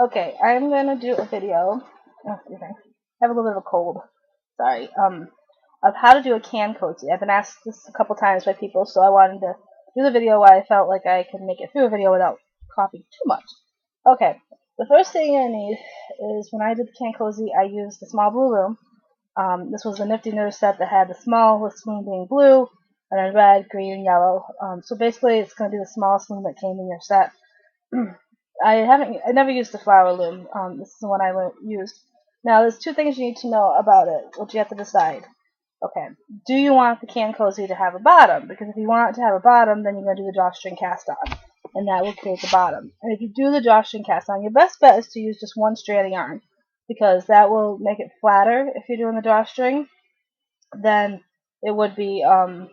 Okay, I'm gonna do a video. Oh, excuse me. I have a little bit of a cold. Sorry. Of how to do a can cozy. I've been asked this a couple times by people, so I wanted to do the video while I felt like I could make it through a video without coughing too much. Okay, the first thing I need is when I did the can cozy, I used the small blue Loom. This was the Nifty Nurse set that had the small with Loom being blue, and then red, green, and yellow. So basically, it's going to be the smallest Loom that came in your set. I never used the flower loom. This is the one I used. Now, there's two things you need to know about it, which you have to decide. Okay, do you want the can cozy to have a bottom? Because if you want it to have a bottom, then you're going to do the drawstring cast on, and that will create the bottom. And if you do the drawstring cast on, your best bet is to use just one strand of yarn, because that will make it flatter if you're doing the drawstring than it would be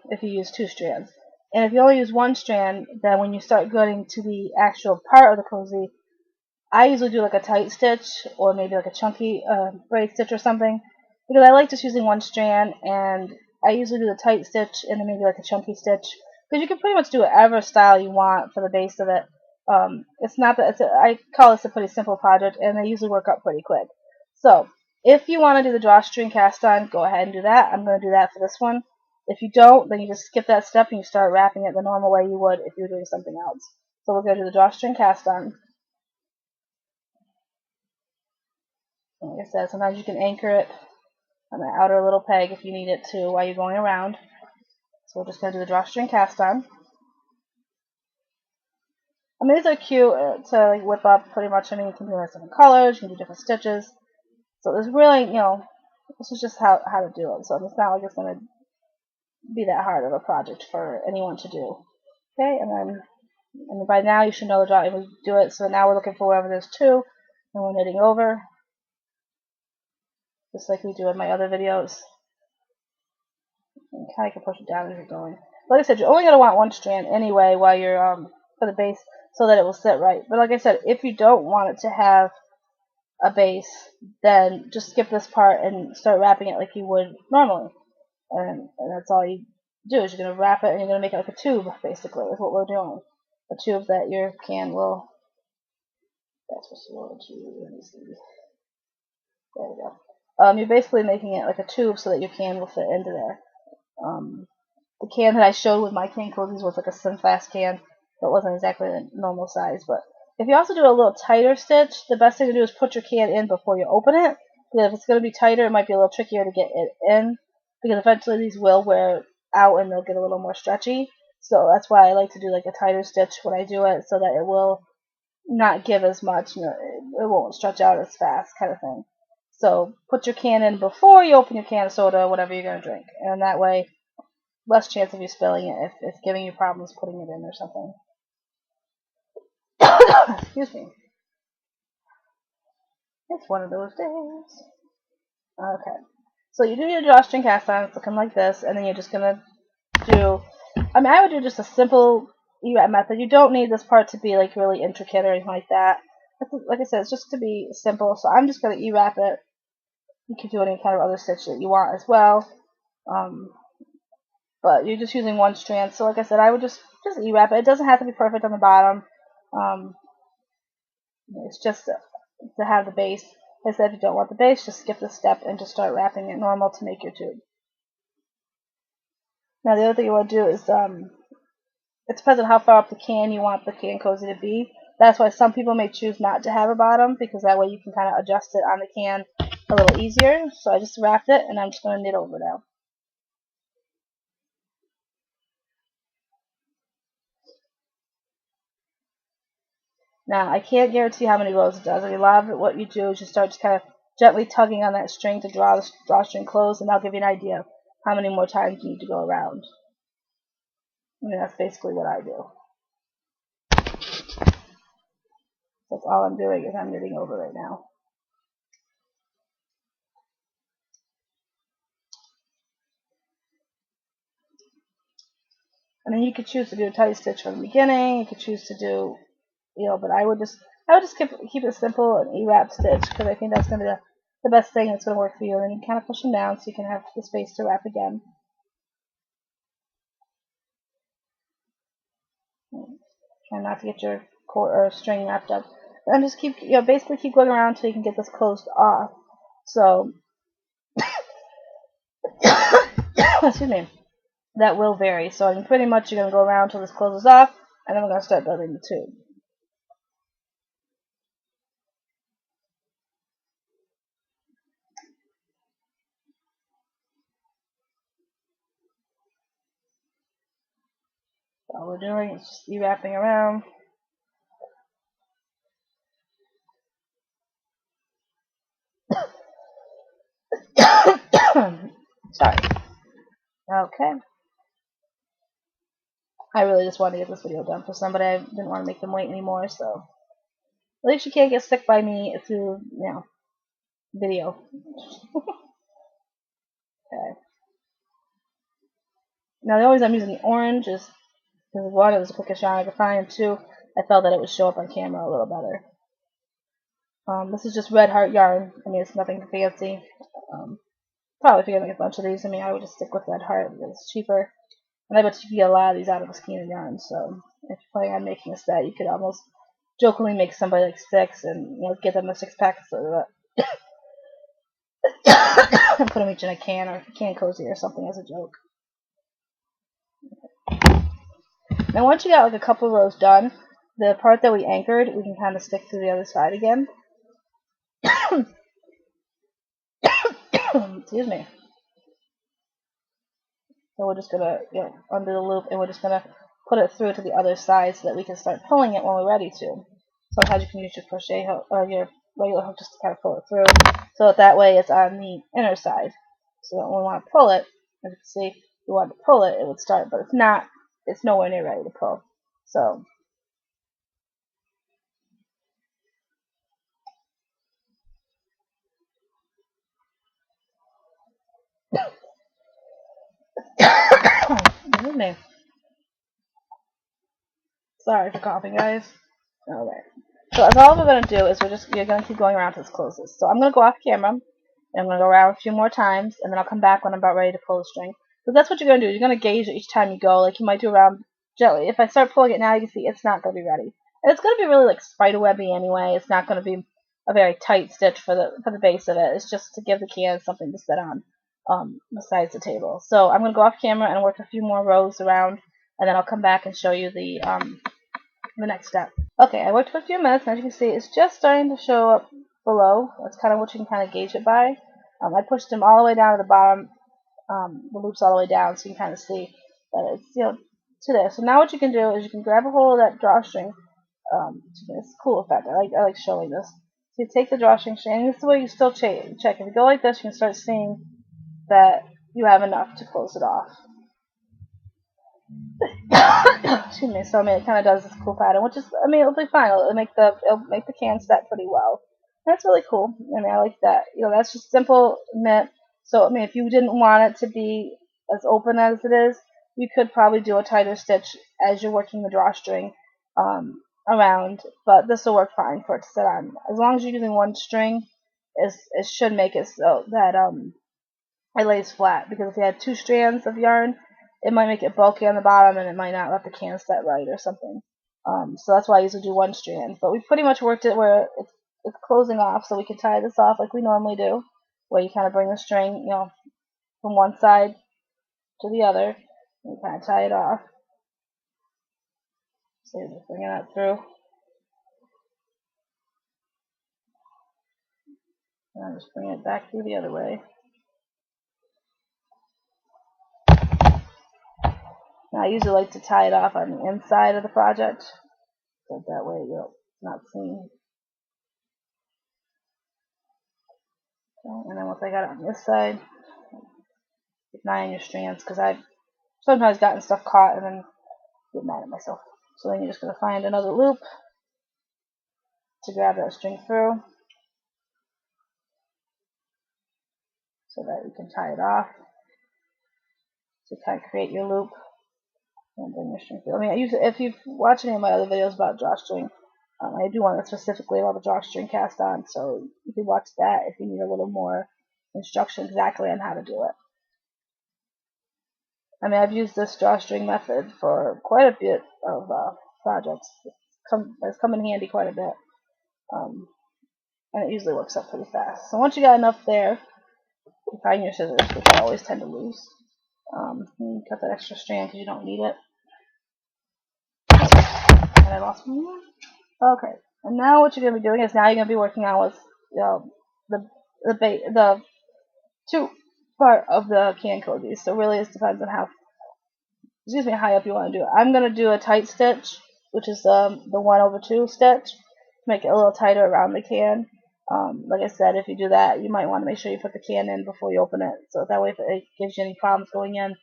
if you use two strands. And if you only use one strand, then when you start getting to the actual part of the cozy, I usually do like a tight stitch or maybe like a chunky braid stitch or something, because I like just using one strand, and I usually do the tight stitch and then maybe like a chunky stitch, because you can pretty much do whatever style you want for the base of it. It's not that I call this a pretty simple project, and they usually work up pretty quick. So if you want to do the drawstring cast on, go ahead and do that. I'm going to do that for this one. If you don't, then you just skip that step and you start wrapping it the normal way you would if you were doing something else. So we're going to do the drawstring cast on. Like I said, sometimes you can anchor it on the outer little peg if you need it to while you're going around. So we're just going to do the drawstring cast on. I mean, these are cute to like whip up pretty much. I mean, you can do different colors, you can do different stitches. So there's really, this is just how to do it. So it's not like it's going to be that hard of a project for anyone to do. Okay, and by now you should know the drawing we do it. So now we're looking for wherever there's two, and we're knitting over, just like we do in my other videos. And kind of can push it down as you're going. Like I said, you're only going to want one strand anyway while you're for the base, so that it will sit right. But like I said, if you don't want it to have a base, then just skip this part and start wrapping it like you would normally. And that's all you do, is you're going to wrap it and you're going to make it like a tube, basically, is what we're doing. A tube that your can will, that's what you want to do. Let me see. There we go. You're basically making it like a tube so that your can will fit into there. The can that I showed with my can cozies was like a Simfast can. That wasn't exactly the normal size, but if you also do a little tighter stitch, the best thing to do is put your can in before you open it. Because if it's going to be tighter, it might be a little trickier to get it in, because eventually these will wear out and they'll get a little more stretchy. So that's why I like to do like a tighter stitch when I do it, so that it will not give as much, it won't stretch out as fast, kind of thing. So put your can in before you open your can of soda or whatever you're going to drink, and that way less chance of you spilling it if it's giving you problems putting it in or something. Excuse me. It's one of those days. Okay. So you do your drawstring cast on. It's looking like this, and then you're just gonna do. I mean, I would do just a simple E-wrap method. You don't need this part to be like really intricate or anything like that. Like I said, it's just to be simple. So I'm just gonna E-wrap it. You can do any kind of other stitch that you want as well. But you're just using one strand. So like I said, I would just E-wrap it. It doesn't have to be perfect on the bottom. It's just to have the base. Like I said, if you don't want the base, just skip the step and just start wrapping it normal to make your tube. Now the other thing you want to do is, it depends on how far up the can you want the can cozy to be. That's why some people may choose not to have a bottom, because that way you can kind of adjust it on the can a little easier. So I just wrapped it, and I'm just going to knit over now. Now, I can't guarantee how many rows it does. I mean, a lot of it, what you do is you start just kind of gently tugging on that string to draw the drawstring closed, and that'll give you an idea of how many more times you need to go around. I mean, that's basically what I do. That's all I'm doing, is I'm knitting over right now. I mean, you could choose to do a tight stitch from the beginning. You could choose to do, but I would just keep it simple and E-wrap stitch, because I think that's going to be the best thing that's going to work for you. And then you kind of push them down so you can have the space to wrap again. Try not to get your cord or string wrapped up. and just keep, basically keep going around until you can get this closed off. So, excuse me, that will vary. So, I mean, pretty much you're going to go around until this closes off, and then we're going to start building the tube. All we're doing is just wrapping around. Sorry. Okay. I really just wanted to get this video done for somebody. I didn't want to make them wait anymore, so at least you can't get sick by me through, video. Okay. Now the only reason I'm using the orange is because one, it was the quickest yarn I could find, and two, I felt that it would show up on camera a little better. This is just red heart yarn. I mean, it's nothing fancy. Probably if you're gonna make a bunch of these, I mean, I would just stick with red heart because it's cheaper. And I bet you can get a lot of these out of a skein of yarn. So if you're planning on making a set, you could almost jokingly make somebody like 6 and get them a 6-pack so that and put them each in a can or can cozy or something as a joke. Now once you got like a couple rows done, the part that we anchored, we can kind of stick to the other side again. Excuse me. So we're just gonna undo the loop, and we're just gonna put it through to the other side so that we can start pulling it when we're ready to. Sometimes you can use your crochet hook or your regular hook just to kind of pull it through, so that way it's on the inner side. So that when we want to pull it, as you can see, if we want to pull it, it would start, but if not, it's nowhere near ready to pull. So sorry for coughing, guys. Alright. So that's all we're going to do is you're going to keep going around till it's closes. So I'm going to go off camera, and I'm going to go around a few more times, and then I'll come back when I'm about ready to pull the string. Because that's what you're going to do. You're going to gauge it each time you go. Like you might do around gently. If I start pulling it now, you can see it's not going to be ready. And it's going to be really like spiderwebby anyway. It's not going to be a very tight stitch for the base of it. It's just to give the can something to sit on besides the table. So I'm going to go off camera and work a few more rows around, and then I'll come back and show you the next step. Okay, I worked for a few minutes, and as you can see, it's just starting to show up below. That's kind of what you can kind of gauge it by. I pushed them all the way down to the bottom, the loops all the way down, so you can kind of see that it's to there. So now what you can do is you can grab a hold of that drawstring. It's a cool effect. I like showing this. So you take the drawstring string, and this is the way you still check. If you go like this, you can start seeing that you have enough to close it off. Excuse me. So I mean, it kind of does this cool pattern, which is, I mean, it'll be fine. It'll make the can set pretty well. That's really cool. I mean, I like that. That's just simple knit. So I mean, if you didn't want it to be as open as it is, you could probably do a tighter stitch as you're working the drawstring around. But this will work fine for it to sit on. As long as you're using one string, it should make it so that it lays flat. Because if you had 2 strands of yarn, it might make it bulky on the bottom, and it might not let the can set right or something. So that's why I usually do 1 strand. But we pretty much worked it where it's closing off, so we can tie this off like we normally do, where you kind of bring the string, from one side to the other, and you kind of tie it off. So you're just bringing that through. And I'm just bringing it back through the other way. Now I usually like to tie it off on the inside of the project, so that way it's not seen. Okay, and then once I got it on this side, keep an eye on your strands, because I've sometimes gotten stuff caught and then get mad at myself. So then you're just going to find another loop to grab that string through, so that you can tie it off. So kind of create your loop and bring your string through. I mean, if you've watched any of my other videos about drawstring, I do one specifically about the drawstring cast on, so you can watch that if you need a little more instruction exactly on how to do it. I mean, I've used this drawstring method for quite a bit of projects. It's come in handy quite a bit. and it usually works up pretty fast. So once you got enough there, you find your scissors, which I always tend to lose. You cut that extra strand because you don't need it. And I lost one more. Okay, and now what you're gonna be doing is now you're gonna be working on with the two part of the can cozies. So really, it depends on how high up you want to do it. I'm gonna do a tight stitch, which is the 1/2 stitch, to make it a little tighter around the can. Like I said, if you do that, you might want to make sure you put the can in before you open it, so that way if it gives you any problems going in,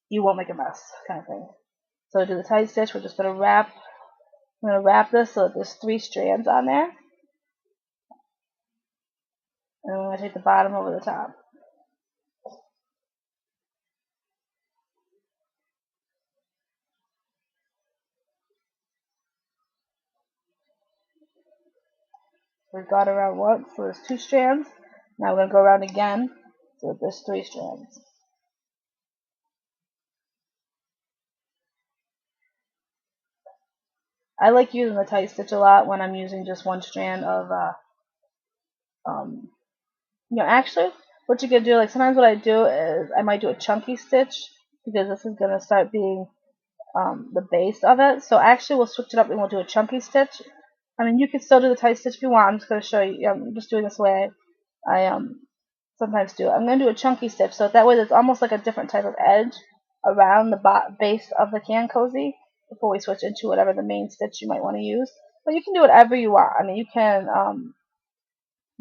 you won't make a mess, kind of thing. So to do the tight stitch, we're just gonna wrap. I'm gonna wrap this so that there's 3 strands on there, and I'm gonna take the bottom over the top. We've got around once, so there's 2 strands. Now we're gonna go around again, so that there's 3 strands. I like using the tight stitch a lot when I'm using just 1 strand of, actually, what you could do, like sometimes what I do is I might do a chunky stitch, because this is going to start being the base of it. So actually we'll switch it up and we'll do a chunky stitch. I mean, you can still do the tight stitch if you want. I'm just going to show you, I'm just doing this way I sometimes do it. I'm going to do a chunky stitch, so that way there's almost like a different type of edge around the base of the can cozy before we switch into whatever the main stitch you might want to use. But you can do whatever you want. I mean, you can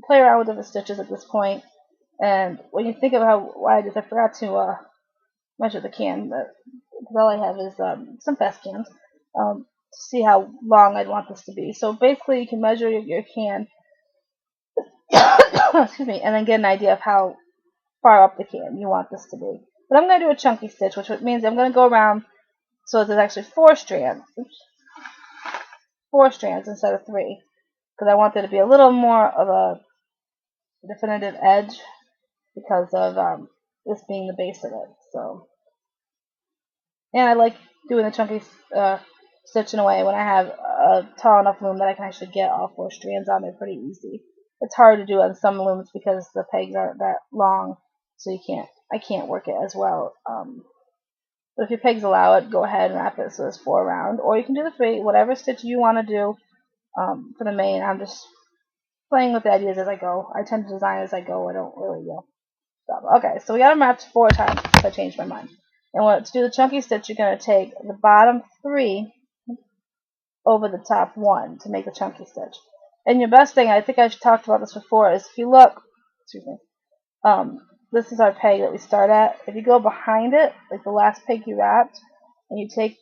play around with different stitches at this point. And when you think of how wide it is, I forgot to measure the can, but all I have is some fast cans to see how long I'd want this to be. So basically, you can measure your can, excuse me, and then get an idea of how far up the can you want this to be. But I'm going to do a chunky stitch, which means I'm going to go around so there's actually 4 strands. Oops. 4 strands instead of 3, because I want there to be a little more of a definitive edge because of this being the base of it. So, and I like doing the chunky stitch in a way when I have a tall enough loom that I can actually get all 4 strands on there pretty easy. It's hard to do on some looms because the pegs aren't that long, so I can't work it as well. But if your pegs allow it, go ahead and wrap it so there's 4 around, or you can do the 3, whatever stitch you want to do for the main. I'm just playing with the ideas as I go. I tend to design as I go. I don't really stop. Okay, so we got them wrapped 4 times. So I changed my mind. And to do the chunky stitch, you're going to take the bottom 3 over the top 1 to make the chunky stitch. And your best thing, I think I've talked about this before, is if you look, excuse me, this is our peg that we start at. If you go behind it, like the last peg you wrapped, and you take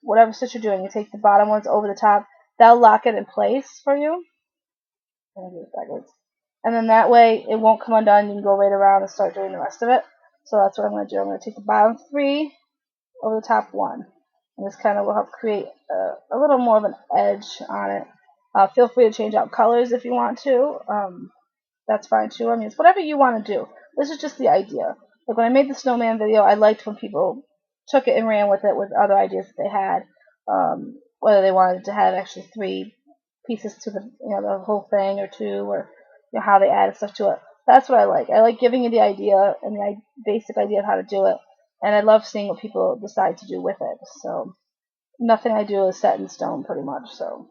whatever stitch you're doing, you take the bottom ones over the top, that'll lock it in place for you. I'm going to do it backwards. And then that way it won't come undone. You can go right around and start doing the rest of it. So that's what I'm going to do. I'm going to take the bottom 3 over the top 1. And this kind of will help create a little more of an edge on it. Feel free to change out colors if you want to. That's fine too. I mean, it's whatever you want to do. This is just the idea. Like when I made the snowman video, I liked when people took it and ran with it with other ideas that they had. Whether they wanted to have actually 3 pieces to the whole thing, or 2, or how they added stuff to it. That's what I like. I like giving you the idea and the basic idea of how to do it, and I love seeing what people decide to do with it. So nothing I do is set in stone, pretty much. So,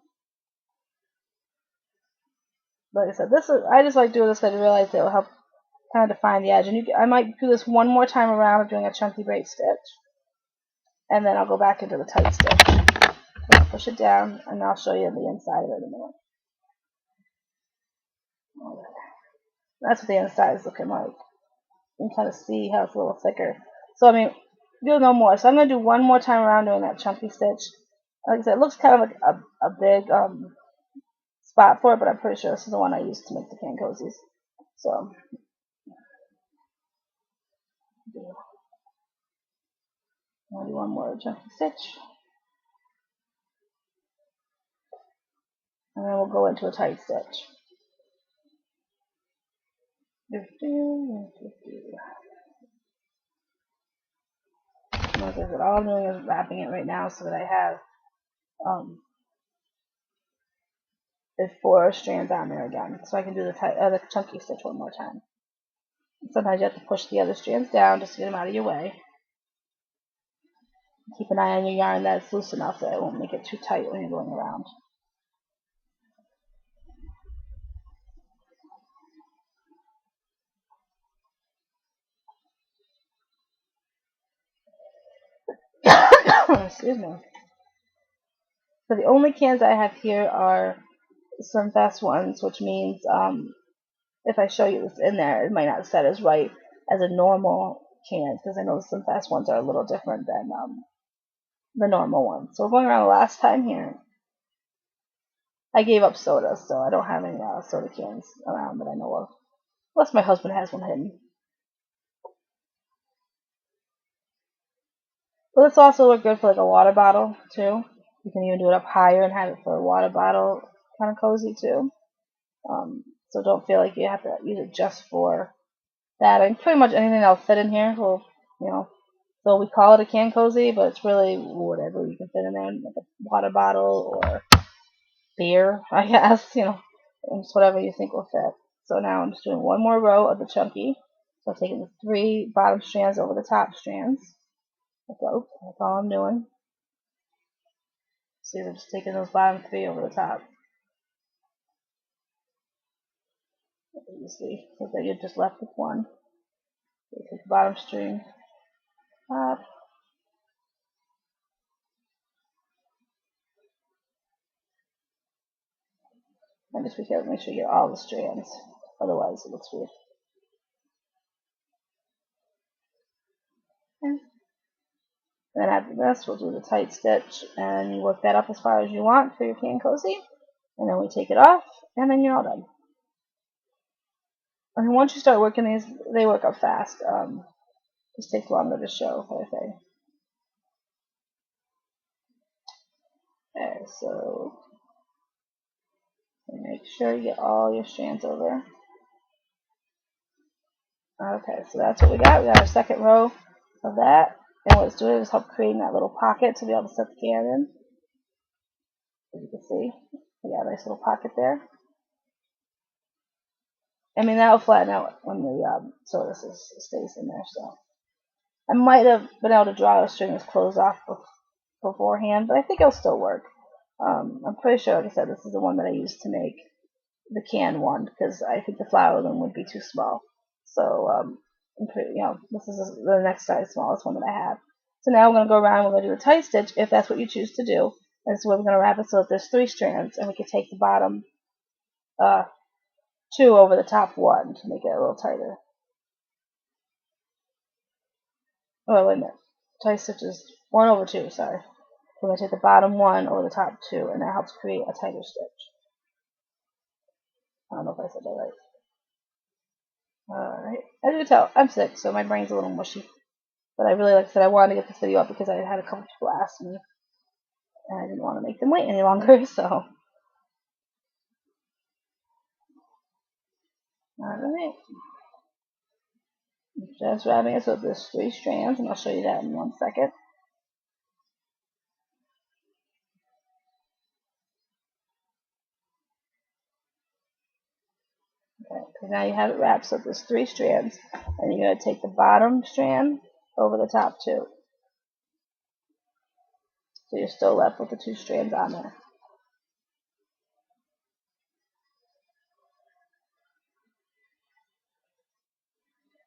like I said, I just like doing this because I realize it will help kind of define the edge. And I might do this one more time around of doing a chunky braid stitch, and then I'll go back into the tight stitch. I'll push it down, and I'll show you the inside of it in a minute. That's what the inside is looking like. You can kind of see how it's a little thicker. So, I mean, do no more. So I'm going to do one more time around doing that chunky stitch. Like I said, it looks kind of like a big spot for it, but I'm pretty sure this is the one I used to make the can cozies. So, I'll do one more chunky stitch. And then we'll go into a tight stitch. All I'm doing is wrapping it right now so that I have there's 4 strands on there again, so I can do the chunky stitch one more time. Sometimes you have to push the other strands down just to get them out of your way. Keep an eye on your yarn that it's loose enough that it won't make it too tight when you're going around. Excuse me. So the only cans I have here are some fast ones, which means if I show you what's in there, it might not set as right as a normal can, because I know some fast ones are a little different than the normal ones. So we're going around the last time here. I gave up soda, so I don't have any soda cans around that I know of. Unless my husband has one hidden. But this also work good for like a water bottle too. You can even do it up higher and have it for a water bottle kind of cozy too. So don't feel like you have to use it just for that. And pretty much anything that'll fit in here will, so we call it a can cozy, but it's really whatever you can fit in there, like a water bottle or beer, I guess, just whatever you think will fit. So now I'm just doing one more row of the chunky. So I'm taking the 3 bottom strands over the top strands. That's all I'm doing. See, I'm just taking those bottom 3 over the top. You see, so that you're just left with one. So you take the bottom string up. And just be careful, make sure you get all the strands. Otherwise, it looks weird. Okay. Then after this, we'll do the tight stitch, and you work that up as far as you want for your can cozy. And then we take it off, and then you're all done. And once you start working these, they work up fast. Just takes longer to show, I think. Okay, so make sure you get all your strands over. Okay, so that's what we got. We got our second row of that. And what it's doing is help creating that little pocket to be able to set the can in. As you can see, we got a nice little pocket there. I mean, that'll flatten out when the soda stays in there. So I might have been able to draw the strings closed off beforehand, but I think it'll still work. I'm pretty sure, like I said, this is the one that I used to make the can one, because I think the flower loom would be too small. So this is the next size smallest one that I have. So now we're going to go around, we're going to do a tight stitch if that's what you choose to do. And so we're going to wrap it so that there's 3 strands, and we can take the bottom 2 over the top 1 to make it a little tighter. Oh, wait a minute. Tight stitch is 1 over 2, sorry. We're going to take the bottom 1 over the top 2, and that helps create a tighter stitch. I don't know if I said that right. Alright, as you can tell, I'm sick, so my brain's a little mushy. But I really, like I said, I wanted to get this video up because I had a couple people ask me, and I didn't want to make them wait any longer, so. Alright. Just wrapping it so there's 3 strands, and I'll show you that in 1 second. Okay, so now you have it wrapped so there's 3 strands, and you're going to take the bottom strand over the top 2. So you're still left with the 2 strands on there.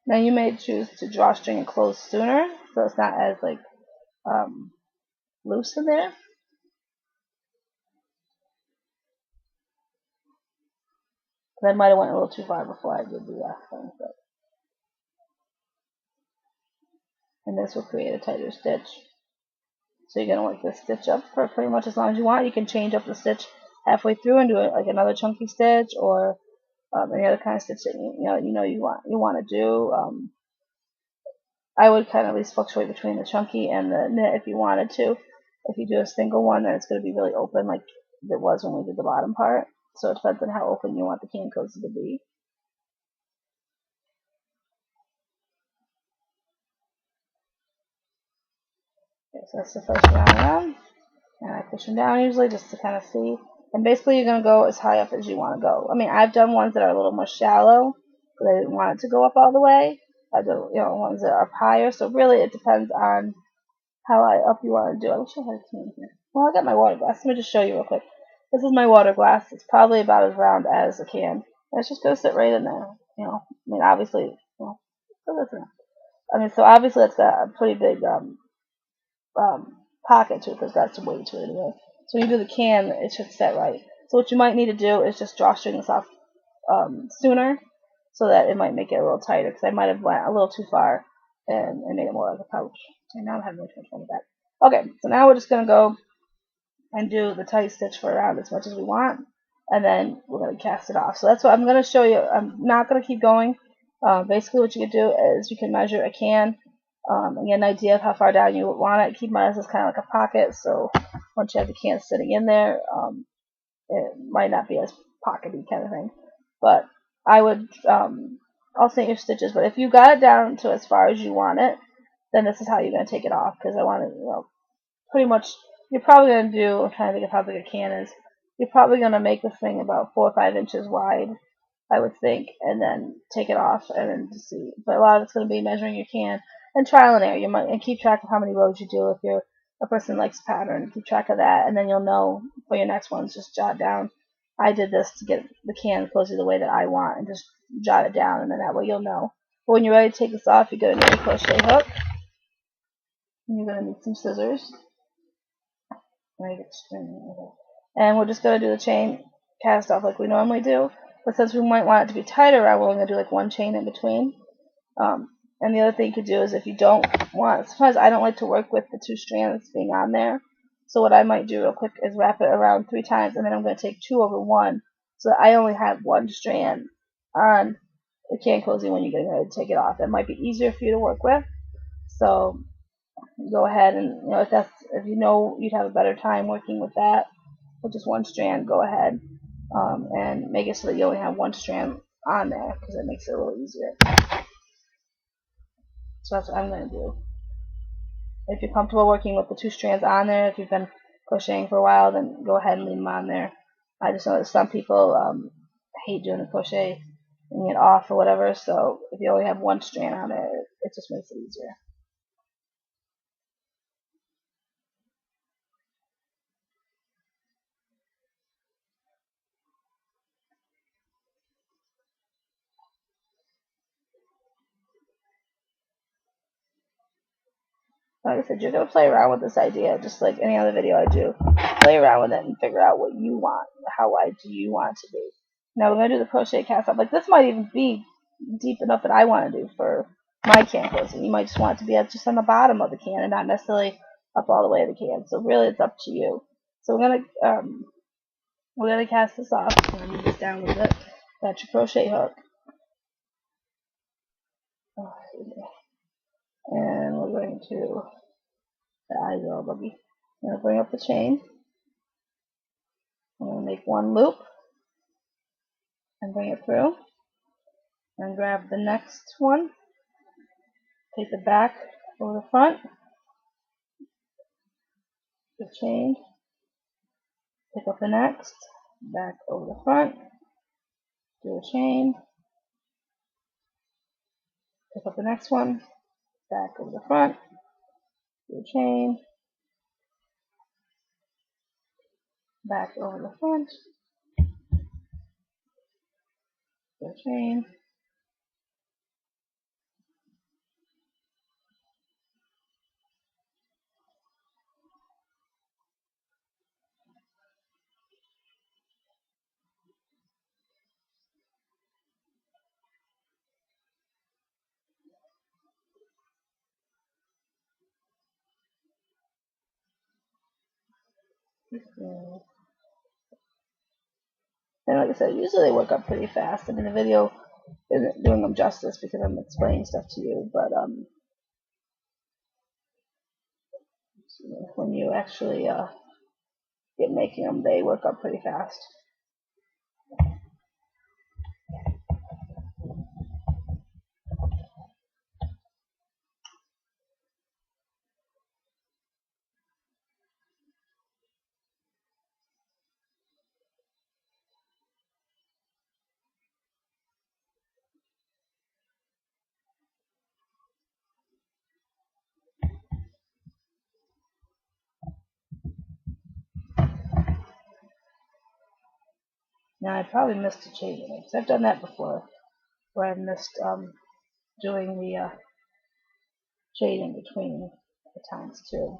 Now you may choose to drawstring it closed sooner, so it's not as loose in there. I might have went a little too far before I did the thing, and this will create a tighter stitch. So you're going to work this stitch up for pretty much as long as you want. You can change up the stitch halfway through and do it like another chunky stitch, or any other kind of stitch that you want to do. I would kind of at least fluctuate between the chunky and the knit if you wanted to. If you do a single one, then it's going to be really open like it was when we did the bottom part. So it depends on how open you want the can cozy to be. Okay, so that's the first round around. And I push them down usually just to kind of see And basically you're going to go as high up as you want to go. I mean, I've done ones that are a little more shallow because I didn't want it to go up all the way. I do, ones that are up higher. So really it depends on how high up you want to do it. I wish I had a can here. Well, I got my water glass. Let me just show you real quick. This is my water glass. It's probably about as round as a can. And it's just going to sit right in there. I mean, obviously, so so obviously it's got a pretty big pocket to it because it's got some weight to it anyway. So when you do the can, it should set right. So what you might need to do is just drawstring this off sooner, so that it might make it a little tighter, because I might have went a little too far and made it more like a pouch. And now I'm having too much fun with that. Okay, so now we're just going to go and do the tight stitch for around as much as we want, and then we're going to cast it off. So that's what I'm going to show you. I'm not going to keep going. Basically what you can do is you can measure a can and get an idea of how far down you want it. Keep in mind this is kind of like a pocket, so once you have the can sitting in there, it might not be as pockety kind of thing. But I would alternate your stitches. But if you got it down to as far as you want it, then this is how you're going to take it off, because I want to, pretty much, you're probably going to do, I'm trying to think of how big a can is, you're probably going to make this thing about 4 or 5 inches wide, I would think, and then take it off and then just see. But a lot of it's going to be measuring your can and trial and error. And keep track of how many rows you do. If you're a person who likes pattern, keep track of that, and then you'll know for your next ones. Just jot down, I did this to get the can Cozie the way that I want, and just jot it down, and then that way you'll know. But when you're ready to take this off, you're going to need a crochet hook, and you're going to need some scissors. And we're just going to do the chain cast off like we normally do. But since we might want it to be tighter, we're only going to do like 1 chain in between. And the other thing you could do is, if you don't want, sometimes I don't like to work with the 2 strands being on there. So what I might do real quick is wrap it around 3 times, and then I'm going to take 2 over 1, so that I only have 1 strand on the can Cozie when you're getting ready to take it off. That might be easier for you to work with. So go ahead and, if you know you'd have a better time working with that, with just 1 strand, go ahead and make it so that you only have 1 strand on there, because it makes it a little easier. So that's what I'm going to do. If you're comfortable working with the 2 strands on there, if you've been crocheting for a while, then go ahead and leave them on there. I just know that some people hate doing the crochet and it off or whatever, so if you only have 1 strand on it, it just makes it easier. Like I said, you're going to play around with this idea, just like any other video I do. Play around with it and figure out what you want, how wide do you want it to be. Now we're going to do the crochet cast off. Like, this might even be deep enough that I want to do for my can Cozie. You might just want it to be just on the bottom of the can and not necessarily up all the way to the can. So really it's up to you. So we're going to cast this off. I'm going to move this down a little bit. Got your crochet hook. And we're going to, the eyes are all buggy. I'm going to bring up the chain. I'm going to make 1 loop and bring it through. And grab the next one. Take the back over the front. The chain. Pick up the next. Back over the front. Do a chain. Pick up the next one. Back over the front. Do a chain. Back over the front. Do a chain. And like I said, usually they work up pretty fast. I mean, the video isn't doing them justice because I'm explaining stuff to you, but when you actually get making them, they work up pretty fast. Now I probably missed a chain in it, because I've done that before, where I missed doing the chain in between the times too.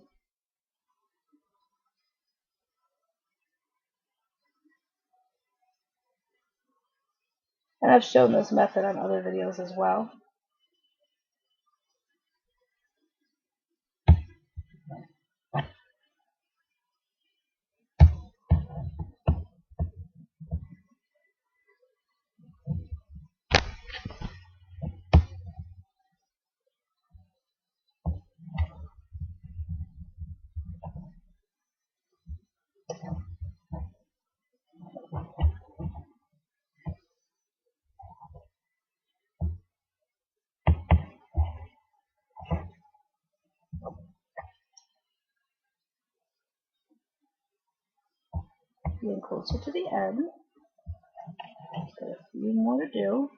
And I've shown this method on other videos as well. Getting closer to the end. Got a few more to do.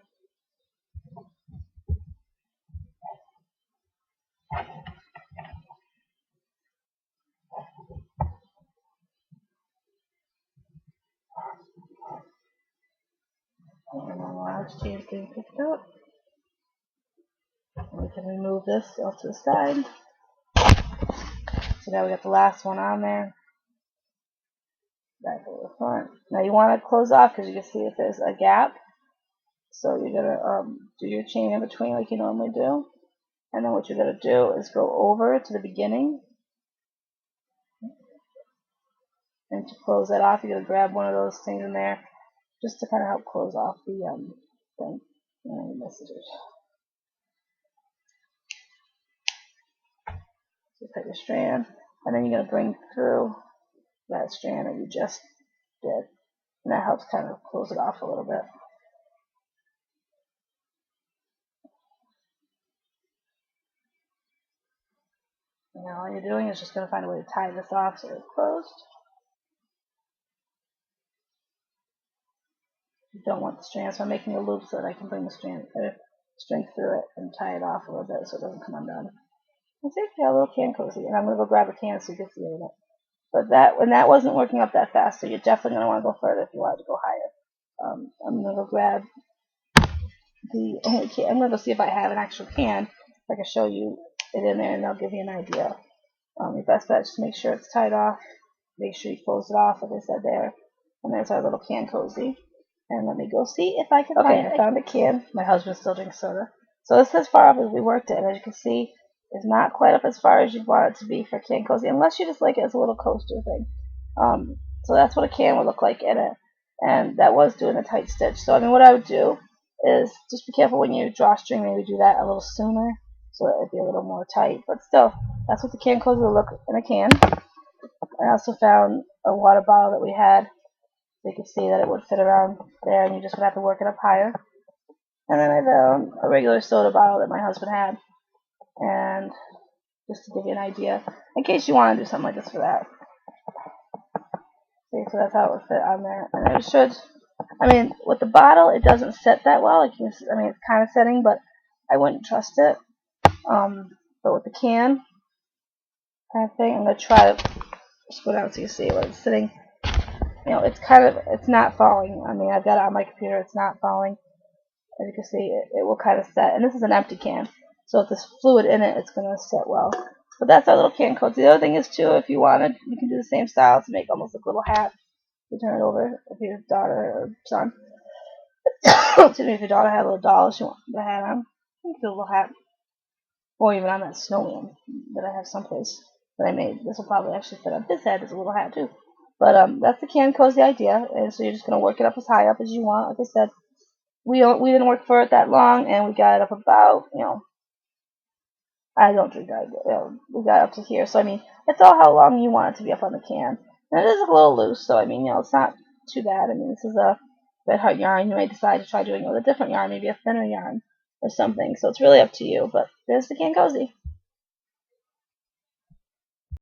And a large chain is getting picked up. And we can remove this off to the side. So now we got the last one on there. Back over the front. Now you want to close off because you can see if there's a gap. So you're gonna do your chain in between like you normally do. And then what you're gonna do is go over to the beginning. And to close that off, you're gonna grab one of those things in there just to kind of help close off the thing. Messages. So cut your strand, and then you're gonna bring through that strand that you just did, and that helps kind of close it off a little bit. And now all you're doing is just gonna find a way to tie this off so it's closed. You don't want the strand, so I'm making a loop so that I can bring the string through it and tie it off a little bit so it doesn't come undone. And see, we got a little can cozy, and I'm gonna go grab a can so you can see it in it. But when that wasn't working up that fast, so you're definitely gonna want to go further if you want to go higher. I'm gonna go grab the only can. I'm gonna go see if I have an actual can. I can show you it in there, and I'll give you an idea. Your best bet is just make sure it's tied off. Make sure you close it off, like I said there. And there's our little can cozy. And let me go see if I can find it. I found a can. My husband still drinks soda. So this is as far up as we worked it. And as you can see, it's not quite up as far as you'd want it to be for a can cozy, unless you just like it as a little coaster thing. So that's what a can would look like in it. And that was doing a tight stitch. So I mean, what I would do is just be careful when you drawstring. Maybe do that a little sooner, so that it'd be a little more tight. But still, that's what the can cozy will look in a can. I also found a water bottle that we had. So you can see that it would fit around there, and you just would have to work it up higher. And then I found a regular soda bottle that my husband had, and just to give you an idea, in case you want to do something like this for that. See, so that's how it would fit on there. And it should, I mean, with the bottle, it doesn't set that well. Like you can see, I mean, it's kind of setting, but I wouldn't trust it. But with the can kind of thing, I'm going to try to just go down so you see where it's sitting. You know, it's not falling. I mean, I've got it on my computer. It's not falling. As you can see, it will kind of set. And this is an empty can, so if there's fluid in it, it's going to set well. But that's our little can cozy. The other thing is, too, if you wanted, you can do the same style to make almost like a little hat. You turn it over if your daughter or son. Excuse me, if your daughter had a little doll she wants the hat on, you can do a little hat. Or even on that snowman that I have someplace that I made. This will probably actually fit on his head as a little hat, too. But that's the can cozy idea, and so you're just going to work it up as high up as you want. Like I said, we didn't work for it that long, and we got it up about, I don't drink that. We got up to here, so I mean, it's all how long you want it to be up on the can. And it is a little loose, so I mean, it's not too bad. I mean, this is a red heart yarn. You may decide to try doing it with a different yarn, maybe a thinner yarn or something. So it's really up to you. But there's the can cozy.